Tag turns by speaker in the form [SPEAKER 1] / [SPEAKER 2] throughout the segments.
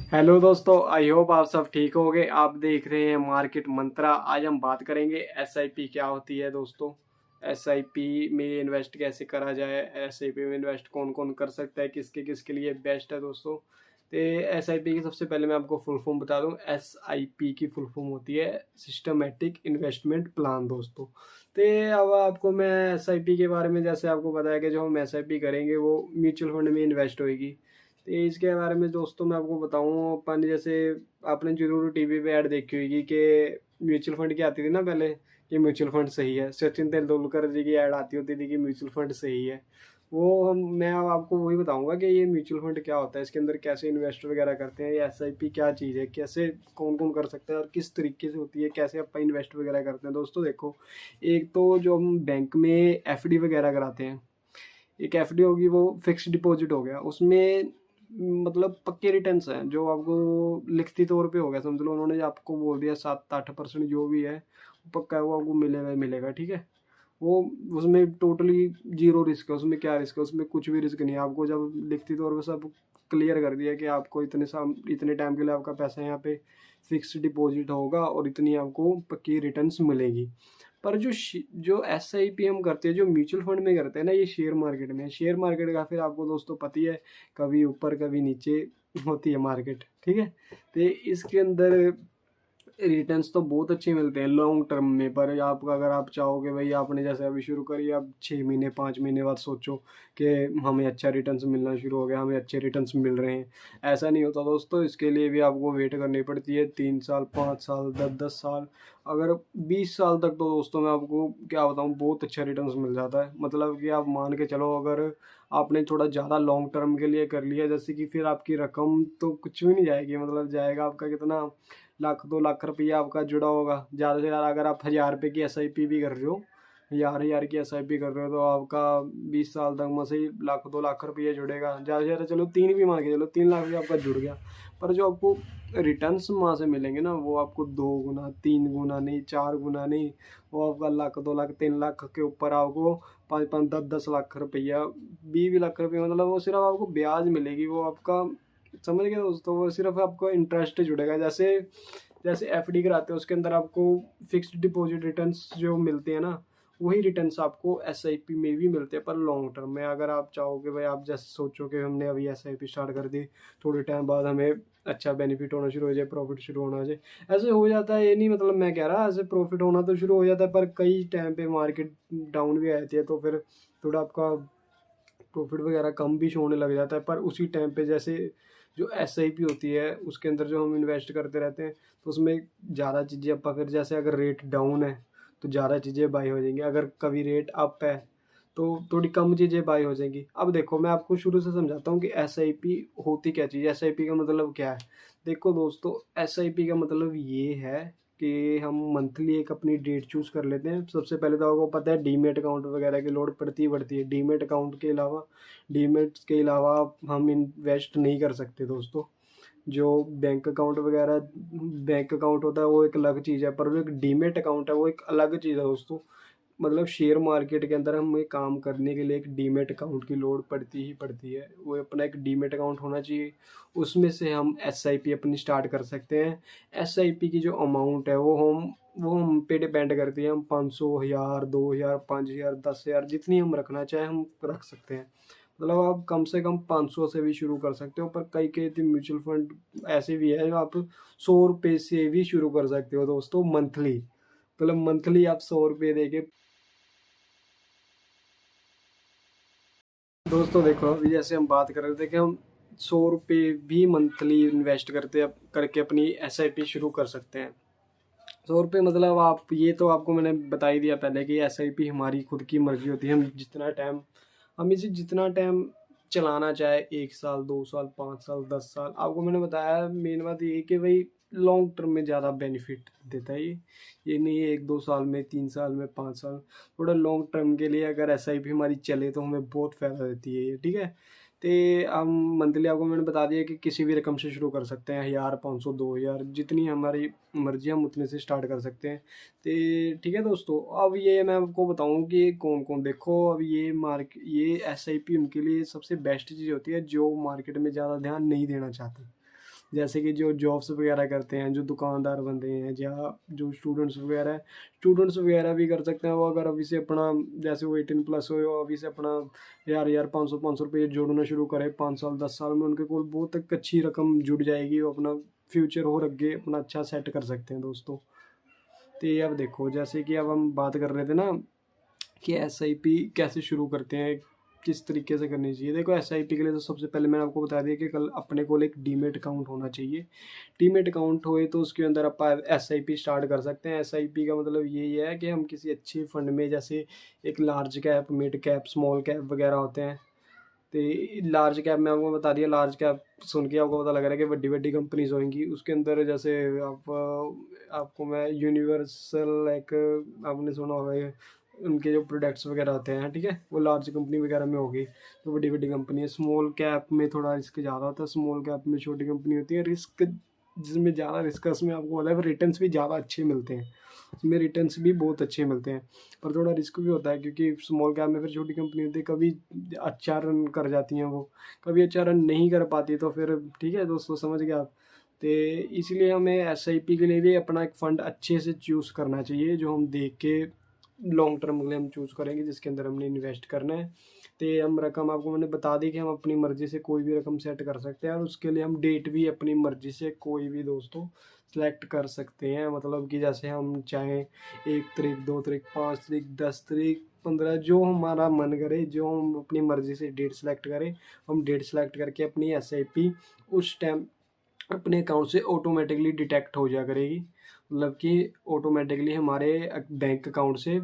[SPEAKER 1] Hello दोस्तों, I hope आप सब ठीक होंगे। आप देख रहे हैं मार्केट मंत्रा। आज हम बात करेंगे एसआईपी क्या होती है दोस्तों। एसआईपी में इन्वेस्ट कैसे करा जाए, एसआईपी में इन्वेस्ट कौन कौन कर सकता है, किसके किसके लिए बेस्ट है दोस्तों। तो एसआईपी की सबसे पहले मैं आपको फुल फॉर्म बता दूं। एसआईपी की फुल फॉर्म होती है सिस्टमेटिक इन्वेस्टमेंट प्लान दोस्तों। तो अब आपको मैं एसआईपी के बारे में जैसे आपको बताया कि जो हम एसआईपी करेंगे वो म्यूचुअल फंड में इन्वेस्ट होएगी। तो इसके बारे में दोस्तों मैं आपको बताऊं। अपन जैसे आपने जरूर टीवी पे ऐड देखी होगी कि म्यूचुअल फंड की आती थी ना पहले कि म्यूचुअल फंड सही है। सचिन तेंदुलकर जी की ऐड आती होती थी कि म्यूचुअल फंड सही है। वो हम मैं अब आपको वही बताऊंगा कि ये म्यूचुअल फंड क्या होता है, इसके अंदर कैसे इन्वेस्ट वगैरह करते हैं, ये एसआईपी क्या चीज़ है, कैसे कौन कौन कर सकते हैं और किस तरीके से होती है, कैसे अपन इन्वेस्ट वगैरह करते हैं दोस्तों। देखो, एक तो जो हम बैंक में एफडी वगैरह कराते हैं, एक एफडी होगी वो फिक्स डिपॉजिट हो गया। उसमें मतलब पक्के रिटर्न्स हैं जो आपको लिखती तौर पे हो गया, समझ लो उन्होंने आपको बोल दिया 7-8% जो भी है वो पक्का है, वो आपको मिलेगा ही मिलेगा। ठीक है, वो उसमें टोटली जीरो रिस्क है। उसमें क्या रिस्क है, उसमें कुछ भी रिस्क नहीं है। आपको जब लिखती तौर पे सब क्लियर कर दिया कि आपको इतने टाइम के लिए आपका पैसा यहाँ पे फिक्स डिपॉजिट होगा और इतनी आपको पक्की रिटर्न्स मिलेगी। पर जो एस आई पी हम करते हैं, जो म्यूचुअल फंड में करते हैं ना, ये शेयर मार्केट का फिर आपको दोस्तों पता ही है, कभी ऊपर कभी नीचे होती है मार्केट। ठीक है, तो इसके अंदर रिटर्न्स तो बहुत अच्छे मिलते हैं लॉन्ग टर्म में। पर आपका अगर आप चाहोगे भाई, आपने जैसे अभी शुरू करी, अब 6 महीने 5 महीने बाद सोचो कि हमें अच्छा रिटर्न्स मिलना शुरू हो गया, हमें अच्छे रिटर्न्स मिल रहे हैं, ऐसा नहीं होता दोस्तों। इसके लिए भी आपको वेट करनी पड़ती है 3 साल 5 साल 10-10 साल, अगर 20 साल तक। तो दोस्तों मैं आपको क्या बताऊँ, बहुत अच्छा रिटर्न्स मिल जाता है। मतलब कि आप मान के चलो, अगर आपने थोड़ा ज़्यादा लॉन्ग टर्म के लिए कर लिया जैसे कि, फिर आपकी रकम तो कुछ भी नहीं जाएगी। मतलब जाएगा आपका कितना, 1-2 लाख रुपया आपका जुड़ा होगा ज़्यादा से ज़्यादा। अगर आप 1000 रुपये की एसआईपी भी कर रहे हो, 1000 की एसआईपी कर रहे हो, तो आपका 20 साल तक में से ही 1-2 लाख रुपये जुड़ेगा ज़्यादा से ज़्यादा। चलो तीन भी मान के चलो, 3 लाख रुपया आपका जुड़ गया। पर जो आपको रिटर्न्स वहाँ से मिलेंगे ना, वो आपको 2 गुना 3 गुना नहीं, 4 गुना नहीं, वो आपका 1 लाख 2 लाख 3 लाख के ऊपर आपको 5-5 10-10 लाख रुपया, 20 लाख रुपये, मतलब वो सिर्फ आपको ब्याज मिलेगी। वो आपका समझ गए दोस्तों, वो सिर्फ आपको इंटरेस्ट जुड़ेगा। जैसे जैसे एफडी कराते हैं उसके अंदर आपको फिक्स्ड डिपॉजिट रिटर्न्स जो मिलते हैं ना, वही रिटर्न्स आपको एसआईपी में भी मिलते हैं पर लॉन्ग टर्म में। अगर आप चाहोगे भाई, आप जैसे सोचो कि हमने अभी एसआईपी स्टार्ट कर दी, थोड़े टाइम बाद हमें अच्छा बेनिफिट होना शुरू हो जाए, प्रॉफिट शुरू होना हो जाए, ऐसे हो जाता है। ये नहीं मतलब मैं कह रहा ऐसे प्रॉफिट होना तो शुरू हो जाता है, पर कई टाइम पे मार्केट डाउन भी आ जाती है, तो फिर थोड़ा आपका प्रॉफिट वगैरह कम भी होने लग जाता है। पर उसी टाइम पे जैसे जो एस आई पी होती है उसके अंदर जो हम इन्वेस्ट करते रहते हैं, तो उसमें ज़्यादा चीज़ें अब फिर जैसे अगर रेट डाउन है तो ज़्यादा चीज़ें बाई हो जाएंगी, अगर कभी रेट अप है तो थोड़ी कम चीज़ें बाई हो जाएंगी। अब देखो, मैं आपको शुरू से समझाता हूँ कि एस आई पी होती क्या चीज़ है, एस आई पी का मतलब क्या है। देखो दोस्तों, एस आई पी का मतलब ये है कि हम मंथली एक अपनी डेट चूज़ कर लेते हैं। सबसे पहले तो आपको पता है डीमेट अकाउंट वगैरह की लोड पड़ती ही पड़ती है। डीमेट के अलावा हम इन्वेस्ट नहीं कर सकते दोस्तों। जो बैंक अकाउंट वगैरह, बैंक अकाउंट होता है वो एक अलग चीज़ है, पर जो एक डीमेट अकाउंट है वो एक अलग चीज़ है दोस्तों। मतलब शेयर मार्केट के अंदर हमें काम करने के लिए एक डीमेट अकाउंट की लोड पड़ती ही पड़ती है। वो अपना एक डीमेट अकाउंट होना चाहिए, उसमें से हम एसआईपी अपनी स्टार्ट कर सकते हैं। एसआईपी की जो अमाउंट है वो हम पे डिपेंड करती है। हम 500, 1000, 2000, 5000, 10,000 जितनी हम रखना चाहें हम रख सकते हैं। मतलब आप कम से कम 500 से भी शुरू कर सकते हो। पर कई कई म्यूचुअल फंड ऐसे भी है जो आप 100 रुपये से भी शुरू कर सकते हो दोस्तों, मंथली। मतलब मंथली आप 100 रुपये दे के। दोस्तों देखो, अभी जैसे हम बात कर रहे थे कि हम 100 रुपये भी मंथली इन्वेस्ट करके अपनी एसआईपी शुरू कर सकते हैं। 100 रुपये मतलब आप, ये तो आपको मैंने बता ही दिया पहले कि एसआईपी हमारी खुद की मर्जी होती है। हम इसे जितना टाइम चलाना चाहे, 1 साल 2 साल 5 साल 10 साल, आपको मैंने बताया मेन बात ये है कि भाई लॉन्ग टर्म में ज़्यादा बेनिफिट देता है ये नहीं है 1-2 साल में, 3 साल में, 5 साल। थोड़ा लॉन्ग टर्म के लिए अगर एसआईपी हमारी चले तो हमें बहुत फ़ायदा देती है ये। ठीक है, तो हम मंथली आपको मैंने बता दिया कि किसी भी रकम से शुरू कर सकते हैं, 1000, 500, 2000, जितनी हमारी मर्जी हम उतने से स्टार्ट कर सकते हैं। तो ठीक है दोस्तों, अब ये मैं आपको बताऊं कि कौन कौन, देखो अब ये एस आई पी उनके लिए सबसे बेस्ट चीज़ होती है जो मार्केट में ज़्यादा ध्यान नहीं देना चाहते। जैसे कि जो जॉब्स वगैरह करते हैं, जो दुकानदार बंदे हैं, या जो स्टूडेंट्स वगैरह भी कर सकते हैं। वो अगर अभी से अपना, जैसे वो 18+ हो, अभी से अपना यार 500 रुपये जोड़ना शुरू करें, 5 साल 10 साल में उनके को बहुत एक अच्छी रकम जुड़ जाएगी। वो अपना फ्यूचर और आगे अपना अच्छा सेट कर सकते हैं दोस्तों। तो ये अब देखो, जैसे कि अब हम बात कर रहे थे ना कि एसआईपी कैसे शुरू करते हैं, किस तरीके से करनी चाहिए। देखो एसआईपी के लिए तो सबसे पहले मैंने आपको बता दिया कि कल अपने को एक डीमेट अकाउंट होना चाहिए। डीमेट अकाउंट होए तो उसके अंदर आप एसआईपी स्टार्ट कर सकते हैं। एसआईपी का मतलब यही है कि हम किसी अच्छे फंड में, जैसे एक large cap, mid cap, small cap वगैरह होते हैं। तो लार्ज कैप में आपको बता दिया, लार्ज कैप सुन के आपको पता लग रहा है कि बड़ी बड़ी कंपनीज होंगी उसके अंदर। जैसे आपको मैं यूनिवर्सल, एक आपने सुना होगा ये, उनके जो प्रोडक्ट्स वगैरह होते हैं, ठीक है, वो लार्ज कंपनी वगैरह में होगी, तो बड़ी बड़ी कंपनी है। स्मॉल कैप में थोड़ा रिस्क ज़्यादा होता है। स्मॉल कैप में छोटी कंपनी होती है। रिस्क जिसमें ज़्यादा रिस्क है उसमें आपको पता है रिटर्न्स भी ज़्यादा अच्छे मिलते हैं, उसमें रिटर्न्स भी बहुत अच्छे मिलते हैं, पर थोड़ा रिस्क भी होता है क्योंकि स्मॉल कैप में फिर छोटी कंपनी होती है, कभी अच्छा रन कर जाती हैं वो, कभी अच्छा रन नहीं कर पाती, तो फिर ठीक है दोस्तों, समझ गए आप। तो इसलिए हमें एसआईपी के लिए भी अपना एक फ़ंड अच्छे से चूज़ करना चाहिए, जो हम देख के लॉन्ग टर्म के लिए हम चूज़ करेंगे, जिसके अंदर हमने इन्वेस्ट करना है। तो हम रकम आपको मैंने बता दी कि हम अपनी मर्ज़ी से कोई भी रकम सेट कर सकते हैं, और उसके लिए हम डेट भी अपनी मर्ज़ी से कोई भी दोस्तों सेलेक्ट कर सकते हैं। मतलब कि जैसे हम चाहें 1 तारीख, 2 तारीख, 5 तारीख, 10 तारीख, 15, जो हमारा मन करे, जो हम अपनी मर्ज़ी से डेट सेलेक्ट करें, हम डेट सेलेक्ट करके अपनी एसआईपी उस टाइम अपने अकाउंट से ऑटोमेटिकली डिटेक्ट हो जा करेगी। मतलब कि ऑटोमेटिकली हमारे बैंक अकाउंट से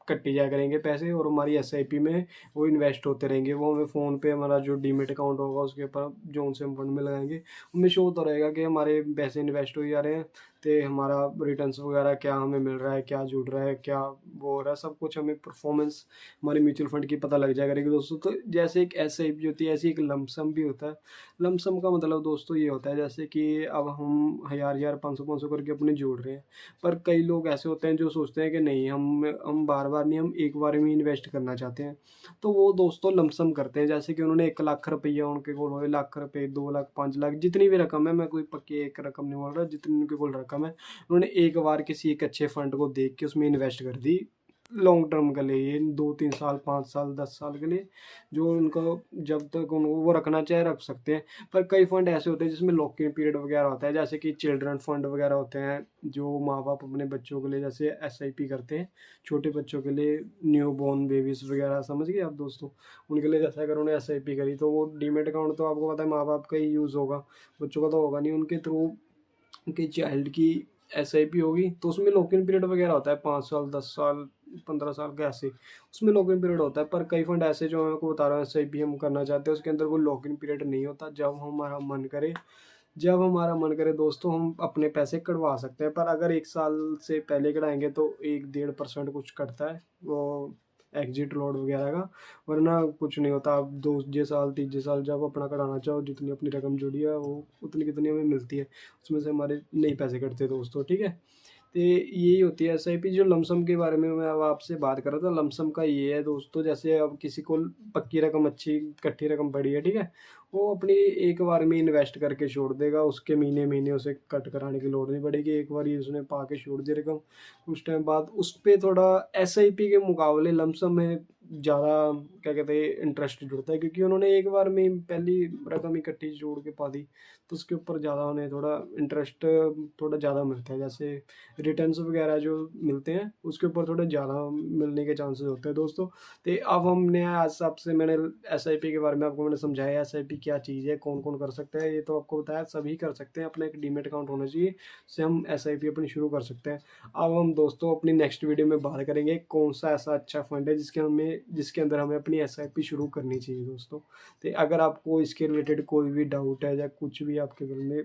[SPEAKER 1] कट्टी जाया करेंगे पैसे, और हमारी एसआईपी में वो इन्वेस्ट होते रहेंगे। वो हमें फ़ोन पे हमारा जो डीमेट अकाउंट होगा उसके ऊपर जो उनसे हम फंड में लगाएंगे, उनमें शो होता रहेगा कि हमारे पैसे इन्वेस्ट हो जा रहे हैं। तो हमारा रिटर्न्स वगैरह क्या हमें मिल रहा है, क्या जुड़ रहा है, क्या वो हो रहा है, सब कुछ हमें परफॉर्मेंस हमारे म्यूचुअल फंड की पता लग जाया करेगी दोस्तों। तो जैसे एक एसआईपी होती है, ऐसी एक लमसम भी होता है। लमसम का मतलब दोस्तों ये होता है, जैसे कि अब हम 1000 500 करके अपने जोड़ रहे हैं, पर कई लोग ऐसे होते हैं जो सोचते हैं कि नहीं, हम बार बार नहीं, हम एक बार में इन्वेस्ट करना चाहते हैं, तो वो दोस्तों लमसम करते हैं। जैसे कि उन्होंने 1 लाख रुपया उनके को, 1 लाख रुपये, 2 लाख, 5 लाख, जितनी भी रकम है, मैं कोई पक्की एक रकम नहीं बोल रहा, जितनी उनके को रकम है, उन्होंने एक बार किसी एक अच्छे फंड को देख के उसमें इन्वेस्ट कर दी लॉन्ग टर्म के लिए, 2 3 साल, 5 साल, 10 साल के लिए, जो उनको जब तक उनको वो रखना चाहे रख सकते हैं। पर कई फंड ऐसे होते हैं जिसमें लॉक इन पीरियड वगैरह होता है, जैसे कि चिल्ड्रन फंड वगैरह होते हैं, जो माँ बाप अपने बच्चों के लिए जैसे एसआईपी करते हैं, छोटे बच्चों के लिए, न्यू बॉर्न बेबीज वगैरह, समझ गए आप दोस्तों, उनके लिए जैसे अगर उन्हें एसआईपी करी तो वो डीमेट अकाउंट तो आपको पता है माँ बाप का ही यूज़ होगा, बच्चों का तो होगा नहीं, उनके थ्रू उनके चाइल्ड की एसआईपी होगी, तो उसमें लॉक इन पीरियड वगैरह होता है 5 साल, 10 साल, 15 साल का, ऐसे उसमें लॉक इन पीरियड होता है। पर कई फंड ऐसे जो मैं आपको बता रहा हूँ एसआईपी हम करना चाहते हैं, उसके अंदर कोई लॉक इन पीरियड नहीं होता। जब हमारा मन करे दोस्तों, हम अपने पैसे कटवा सकते हैं। पर अगर 1 साल से पहले कटाएंगे तो 1 1.5% कुछ कटता है वो एग्जिट लोड वगैरह का, वरना कुछ नहीं होता। आप 2 साल 3 साल जब अपना कटाना चाहो, जितनी अपनी रकम जुड़ी है वो उतनी कितनी हमें मिलती है, उसमें से हमारे नहीं पैसे कटते दोस्तों, ठीक है। तो यही होती है एसआईपी। जो लमसम के बारे में मैं अब आपसे बात कर रहा था, लमसम का ये है दोस्तों, जैसे अब किसी को पक्की रकम, अच्छी इकट्ठी रकम पड़ी है, ठीक है, वो अपनी एक बार में इन्वेस्ट करके छोड़ देगा, उसके महीने महीने उसे कट कराने की लोड नहीं पड़ेगी, एक बार ही उसने पा के छोड़ दी रकम, उस टाइम बाद उस पर थोड़ा एसआईपी के मुकाबले लमसम में ज़्यादा क्या कहते हैं इंटरेस्ट जुड़ता है, क्योंकि उन्होंने एक बार में पहली रकम इकट्ठी जोड़ के पा दी, तो उसके ऊपर ज़्यादा उन्हें थोड़ा इंटरेस्ट थोड़ा ज़्यादा मिलता है, जैसे रिटर्न्स वगैरह जो मिलते हैं उसके ऊपर थोड़े ज़्यादा मिलने के चांसेस होते हैं दोस्तों। तो अब हमने आज आपसे मैंने एसआईपी के बारे में आपको मैंने समझाया, एसआईपी क्या चीज़ है, कौन कौन कर सकता है, ये तो आपको बताया, सभी कर सकते हैं, अपना एक डीमेट अकाउंट होना चाहिए, उससे हम एसआईपी अपनी शुरू कर सकते हैं। अब हम दोस्तों अपनी नेक्स्ट वीडियो में बात करेंगे कौन सा ऐसा अच्छा फंड है जिसके अंदर हमें अपनी एसआईपी शुरू करनी चाहिए दोस्तों। तो अगर आपको इसके रिलेटेड कोई भी डाउट है, या कुछ भी आपके दिल में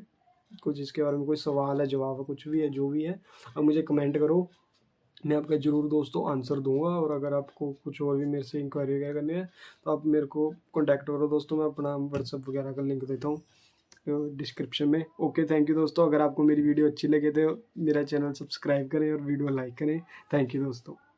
[SPEAKER 1] कुछ इसके बारे में कोई सवाल है, जवाब है, कुछ भी है, जो भी है, आप मुझे कमेंट करो, मैं आपका ज़रूर दोस्तों आंसर दूंगा। और अगर आपको कुछ और भी मेरे से इंक्वायरी वगैरह करनी है तो आप मेरे को कॉन्टैक्ट करो दोस्तों, मैं अपना व्हाट्सअप वगैरह का लिंक देता हूँ डिस्क्रिप्शन में। ओके, थैंक यू दोस्तों। अगर आपको मेरी वीडियो अच्छी लगे तो मेरा चैनल सब्सक्राइब करें और वीडियो लाइक करें। थैंक यू दोस्तों।